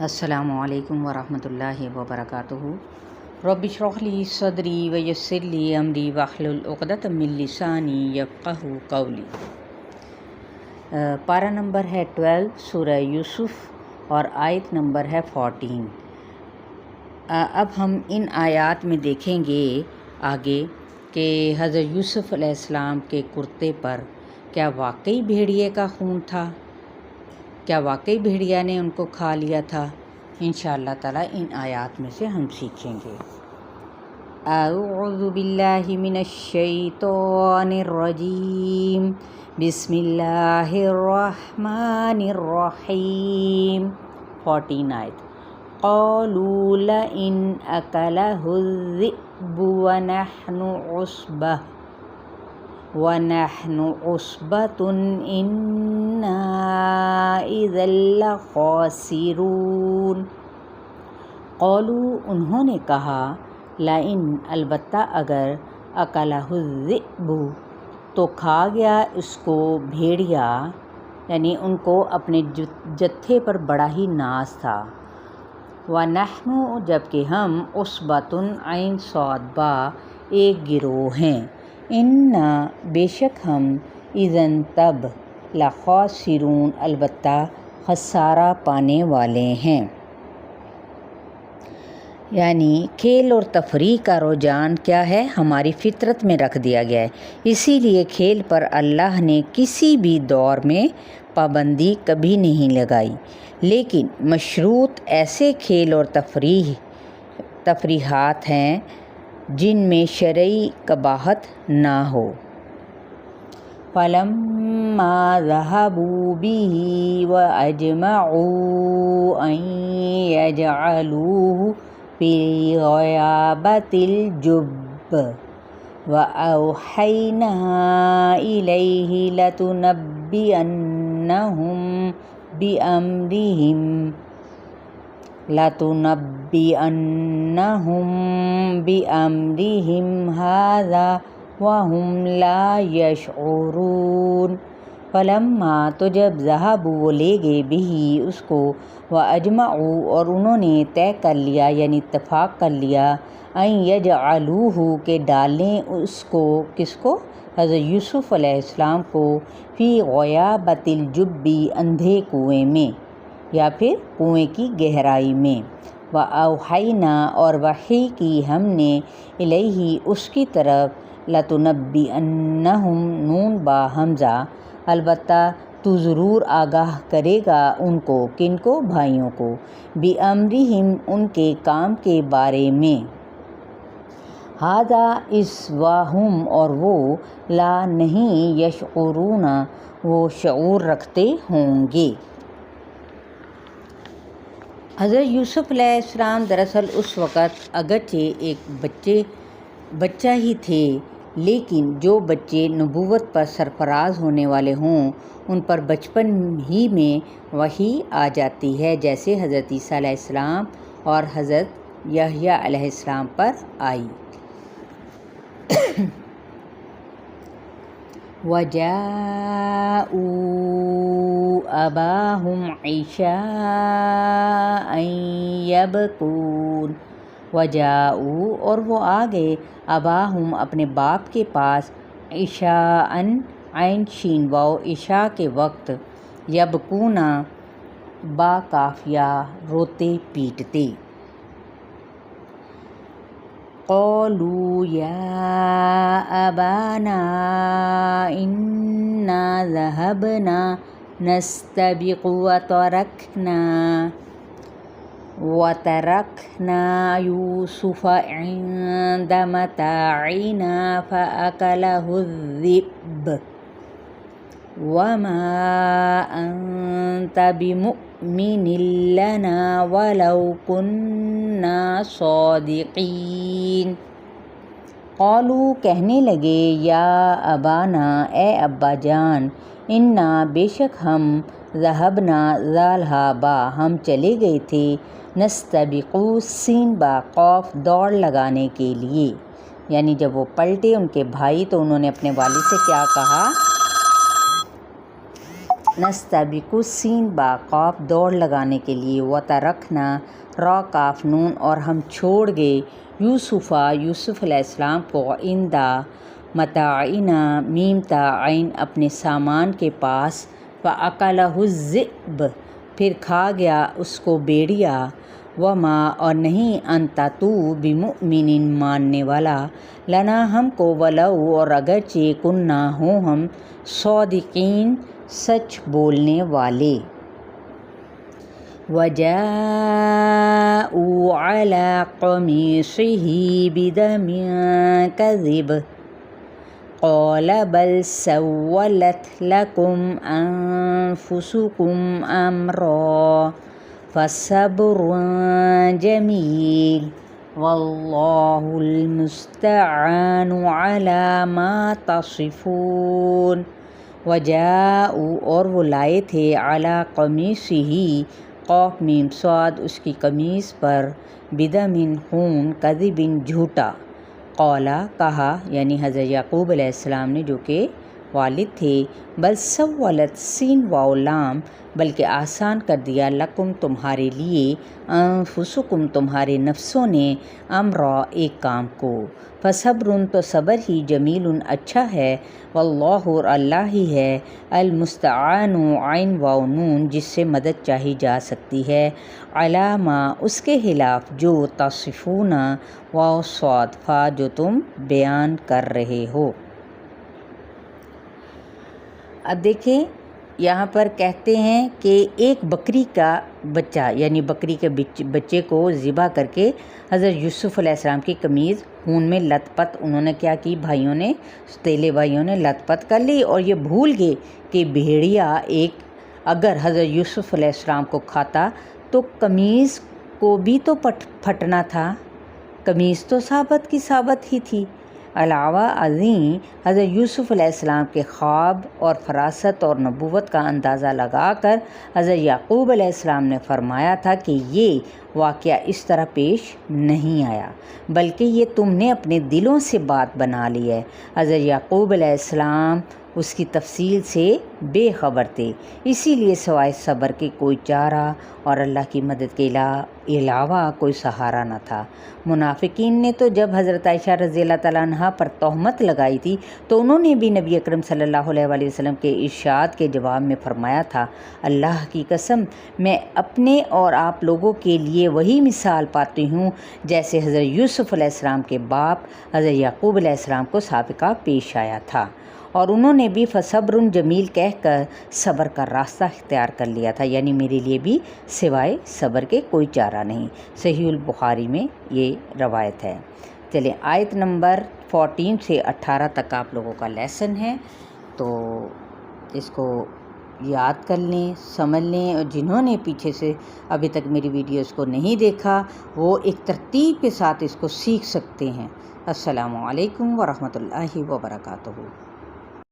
السلام علیکم ورحمۃ اللہ وبرکاتہ۔ رب اشرح لی صدری ویسر لی امری واحلل عقدۃ من لسانی یفقہوا قولی۔ پارہ نمبر ہے 12 سورہ یوسف اور آیت نمبر ہے 14۔ اب ہم ان آیات میں دیکھیں گے آگے کہ حضرت یوسف علیہ السلام کے کرتے پر کیا واقعی بھیڑیے کا خون تھا، کیا واقعی بھیڑیا نے ان کو کھا لیا تھا۔ انشاءاللہ تعالیٰ ان آیات میں سے ہم سیکھیں گے۔ اعوذ باللہ من الشیطان الرجیم، بسم اللہ الرحمن الرحیم۔ 14 آیت۔ قالوا لئن اکلہ الذئب ونحن عصبۃ انا اذا لخاسرون۔ قالوا انہوں نے کہا، لئن البتہ اگر اکلہ الذئب تو کھا گیا اس کو بھیڑیا، یعنی ان کو اپنے جتھے پر بڑا ہی ناز تھا۔ ونحن جبکہ ہم عصبۃ عین صاد با ایک گروہ ہیں، انا بے شک ہم اذن تب لخاسرون البتہ خسارہ پانے والے ہیں۔ یعنی کھیل اور تفریح کا رجحان کیا ہے، ہماری فطرت میں رکھ دیا گیا ہے، اسی لیے کھیل پر اللہ نے کسی بھی دور میں پابندی کبھی نہیں لگائی، لیکن مشروط ایسے کھیل اور تفریحات ہیں جن میں شرعی قباحت نہ ہو۔ فَلَمَّا ذَهَبُوا بِهِ وَأَجْمَعُوا أَن يَجْعَلُوهُ فِي غَيَابَتِ الْجُبِّ وَأَوْحَيْنَا إِلَيْهِ لَتُنَبِّئَنَّهُم بِأَمْرِهِمْ هَذَا وَهُمْ لَا يَشْعُرُونَ۔ فَلَمَّا تو جب ذَهَبُوا وہ لے گئے بِهِ اس کو، وَأَجْمَعُوا اور انہوں نے طے کر لیا یعنی اتفاق کر لیا، أَن يَجْعَلُوهُ کہ ڈالیں اس کو، کس کو، حضرت یوسف علیہ السلام کو، فی غیابۃ الجب اندھے کنویں میں یا پھر کنویں کی گہرائی میں، وَأَوْحَيْنَا اور وحی کی ہم نے، الیہ اس کی طرف، لَتُنَبِّئَنَّهُم نون با حمزہ البتہ تو ضرور آگاہ کرے گا ان کو، کن کو، بھائیوں کو، بِأَمْرِهِمْ ان کے کام کے بارے میں، ھذا اس، وَھُم اور وہ، لا نہیں، یشعرون وہ شعور رکھتے ہوں گے۔ حضرت یوسف علیہ السلام دراصل اس وقت اگرچہ ایک بچہ ہی تھے، لیکن جو بچے نبوت پر سرفراز ہونے والے ہوں ان پر بچپن ہی میں وحی آ جاتی ہے، جیسے حضرت عیسیٰ علیہ السلام اور حضرت یحییٰ علیہ السلام پر آئی۔ وَجَاءُوا أَبَاهُمْ عِشَاءً يَبْكُونَ۔ وَجَاءُوا اور وہ آ گئے، أَبَاهُمْ اپنے باپ کے پاس، عشاءً عین شین واو عشاء کے وقت، یبکون با قافیہ روتے پیٹتے۔ قالوا یا ابانا انا ذهبنا نستبق وتركنا يوسف عند متاعنا فأكله الذئب وما أنت بمؤمن لنا ولو كنا صادقين۔ قالوا کہنے لگے، یا ابانا اے ابا جان، انا بے شک ہم، ذہبنا ذالہا با ہم چلے گئے تھے، نستبقو سین با قوف دوڑ لگانے کے لیے، یعنی جب وہ پلٹے ان کے بھائی تو انہوں نے اپنے والد سے کیا کہا، نستبقو سین با قاف دوڑ لگانے کے لیے، وترکنا را کاف نون اور ہم چھوڑ گئے یوسف علیہ السلام کو عندہ متاعنا میم تا عین اپنے سامان کے پاس، فاکلہ الذئب پھر کھا گیا اس کو بیڑیا، وما اور نہیں انت تو بمؤمن ماننے والا، لنا ہم کو ولو اور اگرچہ کننا ہوں ہم صادقین سچ بولنے والے۔ وَجَاءُوا عَلَىٰ قَمِيصِهِ بِدَمٍ كَذِبٍ قَالَ بَلْ سَوَّلَتْ لَكُمْ أَنفُسُكُمْ أَمْرًا فَصَبْرٌ جَمِيلٌ وَاللَّهُ الْمُسْتَعَانُ عَلَىٰ مَا تَصِفُونَ۔ وَجَاءُوا اور وہ لائے تھے عَلَىٰ قَمِيصِهِ قاف میم صاد اس کی قمیص پر، بدم خون، کذب جھوٹا، قولا کہا یعنی حضرت یعقوب علیہ السلام نے جو کہ والد تھے، بل سولت سین واو لام بلکہ آسان کر دیا، لکم تمہارے لیے، انفسکم تمہارے نفسوں نے، امرا ایک کام کو، فصبر تو صبر ہی، جمیل اچھا ہے، واللہ اور اللہ ہی ہے، المستعان عین واو نون جس سے مدد چاہی جا سکتی ہے، علامہ اس کے خلاف جو، تصفون واو صاد فا جو تم بیان کر رہے ہو۔ اب دیکھیں یہاں پر کہتے ہیں کہ ایک بکری کا بچہ یعنی بکری کے بچے کو ذبح کر کے حضرت یوسف علیہ السلام کی قمیض خون میں لت پت انہوں نے کیا کی، ستیلے بھائیوں نے لت پت کر لی، اور یہ بھول گئے کہ بھیڑیا ایک اگر حضرت یوسف علیہ السلام کو کھاتا تو قمیض کو بھی تو پھٹنا تھا، قمیض تو ثابت کی ثابت ہی تھی۔ علاوہ ازیں حضرت یوسف علیہ السلام کے خواب اور فراست اور نبوت کا اندازہ لگا کر حضرت یعقوب علیہ السلام نے فرمایا تھا کہ یہ واقعہ اس طرح پیش نہیں آیا، بلکہ یہ تم نے اپنے دلوں سے بات بنا لی ہے۔ حضرت یعقوب علیہ السلام اس کی تفصیل سے بے خبر تھے، اسی لیے سوائے صبر کے کوئی چارہ اور اللہ کی مدد کے علاوہ کوئی سہارا نہ تھا۔ منافقین نے تو جب حضرت عائشہ رضی اللہ تعالیٰ عنہ پر تہمت لگائی تھی تو انہوں نے بھی نبی اکرم صلی اللہ علیہ وآلہ وسلم کے ارشاد کے جواب میں فرمایا تھا، اللہ کی قسم میں اپنے اور آپ لوگوں کے لیے وہی مثال پاتی ہوں جیسے حضرت یوسف علیہ السلام کے باپ حضرت یعقوب علیہ السلام کو سابقہ پیش آیا تھا، اور انہوں نے بھی فصبر جمیل کہہ کر صبر کا راستہ اختیار کر لیا تھا، یعنی میرے لیے بھی سوائے صبر کے کوئی چارہ نہیں۔ صحیح البخاری میں یہ روایت ہے۔ چلیں آیت نمبر 14 سے 18 تک آپ لوگوں کا لیسن ہے، تو اس کو یاد کر لیں، سمجھ لیں، اور جنہوں نے پیچھے سے ابھی تک میری ویڈیوز کو نہیں دیکھا وہ ایک ترتیب کے ساتھ اس کو سیکھ سکتے ہیں۔ السلام علیکم ورحمۃ اللہ وبرکاتہ۔